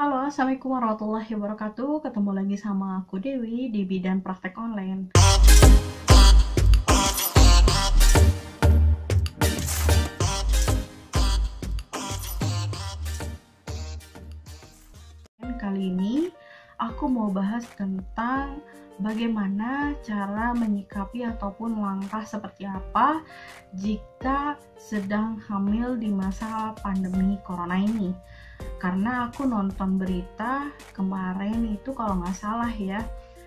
Halo, Assalamualaikum warahmatullahi wabarakatuh. Ketemu lagi sama aku Dewi di Bidan Praktek Online. Kali ini aku mau bahas tentang bagaimana cara menyikapi ataupun langkah seperti apa jika sedang hamil di masa pandemi corona ini. Karena aku nonton berita kemarin itu, kalau nggak salah ya,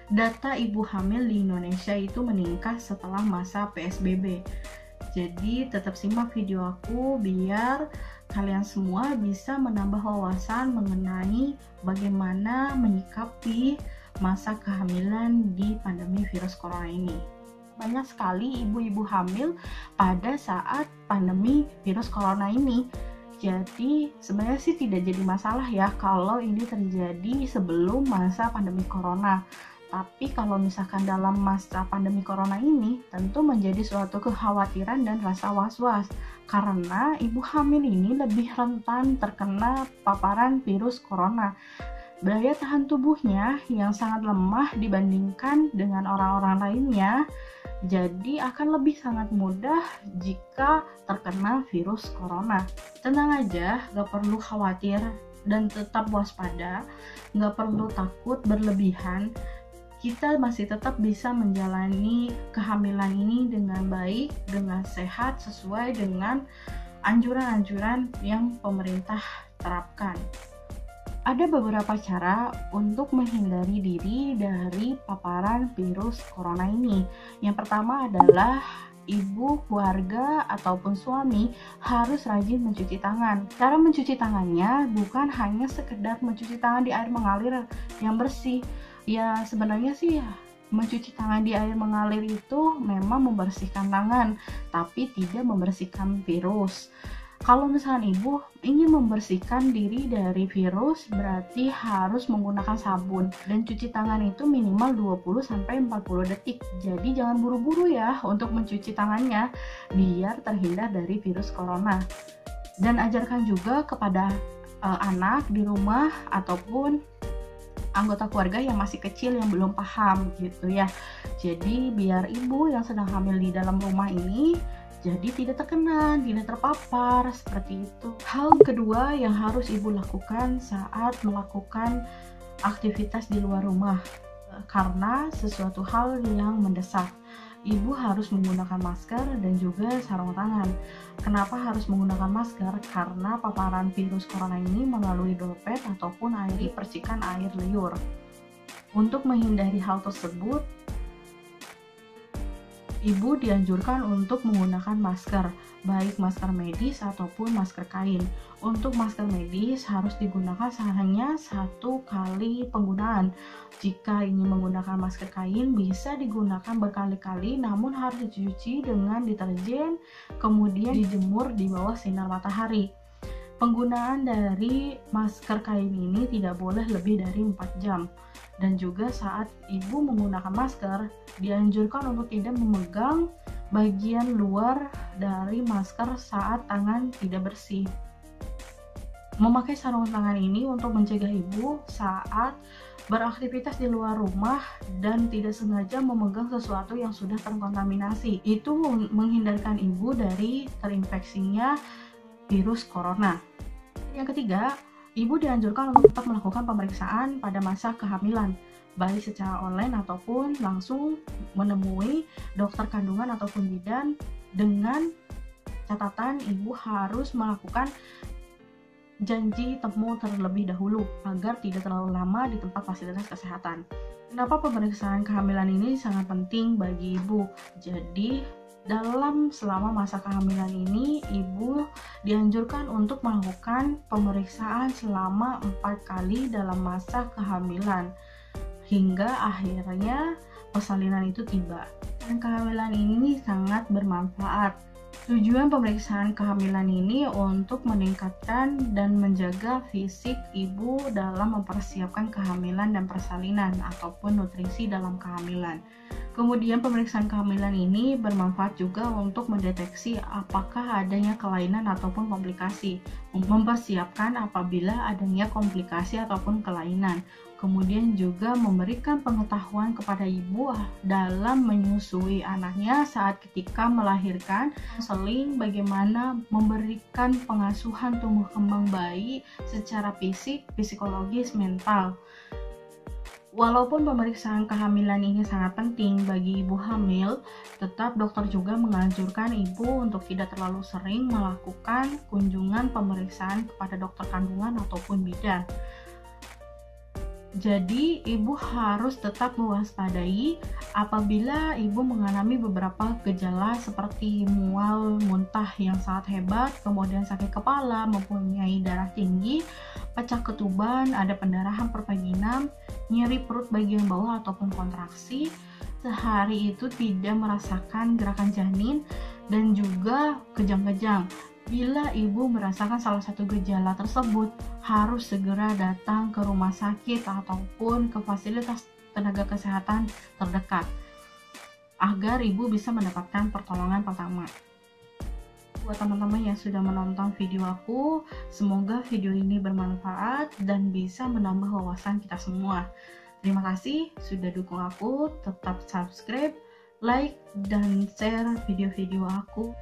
data ibu hamil di Indonesia itu meningkat setelah masa PSBB. Jadi tetap simak video aku biar kalian semua bisa menambah wawasan mengenai bagaimana menyikapi masa kehamilan di pandemi virus corona ini. Banyak sekali ibu-ibu hamil pada saat pandemi virus corona ini. Jadi sebenarnya sih tidak jadi masalah ya kalau ini terjadi sebelum masa pandemi corona. Tapi kalau misalkan dalam masa pandemi corona ini tentu menjadi suatu kekhawatiran dan rasa was-was karena ibu hamil ini lebih rentan terkena paparan virus corona. Daya tahan tubuhnya yang sangat lemah dibandingkan dengan orang-orang lainnya, jadi akan lebih sangat mudah jika terkena virus corona. Tenang aja, gak perlu khawatir dan tetap waspada, gak perlu takut berlebihan. Kita masih tetap bisa menjalani kehamilan ini dengan baik, dengan sehat, sesuai dengan anjuran-anjuran yang pemerintah terapkan. Ada beberapa cara untuk menghindari diri dari paparan virus corona ini. Yang pertama adalah ibu, keluarga, ataupun suami harus rajin mencuci tangan. Cara mencuci tangannya bukan hanya sekedar mencuci tangan di air mengalir yang bersih. Ya sebenarnya sih mencuci tangan di air mengalir itu memang membersihkan tangan, tapi tidak membersihkan virus. Kalau misalnya ibu ingin membersihkan diri dari virus, berarti harus menggunakan sabun. Dan cuci tangan itu minimal 20-40 detik. Jadi jangan buru-buru ya untuk mencuci tangannya, biar terhindar dari virus corona. Dan ajarkan juga kepada anak di rumah ataupun anggota keluarga yang masih kecil yang belum paham gitu ya. Jadi biar ibu yang sedang hamil di dalam rumah ini jadi tidak terkena, tidak terpapar, seperti itu. Hal kedua yang harus ibu lakukan saat melakukan aktivitas di luar rumah, karena sesuatu hal yang mendesak. Ibu harus menggunakan masker dan juga sarung tangan. Kenapa harus menggunakan masker? Karena paparan virus corona ini melalui droplet ataupun percikan air liur. Untuk menghindari hal tersebut, ibu dianjurkan untuk menggunakan masker, baik masker medis ataupun masker kain. Untuk masker medis harus digunakan hanya 1 kali penggunaan. Jika ingin menggunakan masker kain bisa digunakan berkali-kali, namun harus dicuci dengan deterjen, kemudian dijemur di bawah sinar matahari. Penggunaan dari masker kain ini tidak boleh lebih dari 4 jam. Dan juga saat ibu menggunakan masker, dianjurkan untuk tidak memegang bagian luar dari masker saat tangan tidak bersih. Memakai sarung tangan ini untuk mencegah ibu saat beraktivitas di luar rumah dan tidak sengaja memegang sesuatu yang sudah terkontaminasi. Itu menghindarkan ibu dari terinfeksinya virus corona. Yang ketiga, ibu dianjurkan untuk tetap melakukan pemeriksaan pada masa kehamilan, baik secara online ataupun langsung menemui dokter kandungan ataupun bidan, dengan catatan ibu harus melakukan janji temu terlebih dahulu agar tidak terlalu lama di tempat fasilitas kesehatan. Kenapa pemeriksaan kehamilan ini sangat penting bagi ibu? Jadi selama masa kehamilan ini ibu dianjurkan untuk melakukan pemeriksaan selama 4 kali dalam masa kehamilan hingga akhirnya persalinan itu tiba. Dan kehamilan ini sangat bermanfaat. Tujuan pemeriksaan kehamilan ini untuk meningkatkan dan menjaga fisik ibu dalam mempersiapkan kehamilan dan persalinan ataupun nutrisi dalam kehamilan. Kemudian pemeriksaan kehamilan ini bermanfaat juga untuk mendeteksi apakah adanya kelainan ataupun komplikasi, mempersiapkan apabila adanya komplikasi ataupun kelainan. Kemudian juga memberikan pengetahuan kepada ibu dalam menyusui anaknya saat ketika melahirkan, konseling bagaimana memberikan pengasuhan tumbuh kembang bayi secara fisik, psikologis, mental. Walaupun pemeriksaan kehamilan ini sangat penting bagi ibu hamil, tetap dokter juga menganjurkan ibu untuk tidak terlalu sering melakukan kunjungan pemeriksaan kepada dokter kandungan ataupun bidan. Jadi, ibu harus tetap mewaspadai apabila ibu mengalami beberapa gejala seperti mual, muntah yang sangat hebat, kemudian sakit kepala, mempunyai darah tinggi, pecah ketuban, ada pendarahan pervaginam, nyeri perut bagian bawah ataupun kontraksi, sehari itu tidak merasakan gerakan janin, dan juga kejang-kejang. Bila ibu merasakan salah satu gejala tersebut, harus segera datang ke rumah sakit ataupun ke fasilitas tenaga kesehatan terdekat agar ibu bisa mendapatkan pertolongan pertama. Buat teman-teman yang sudah menonton video aku, semoga video ini bermanfaat dan bisa menambah wawasan kita semua. Terima kasih sudah dukung aku, tetap subscribe, like, dan share video-video aku.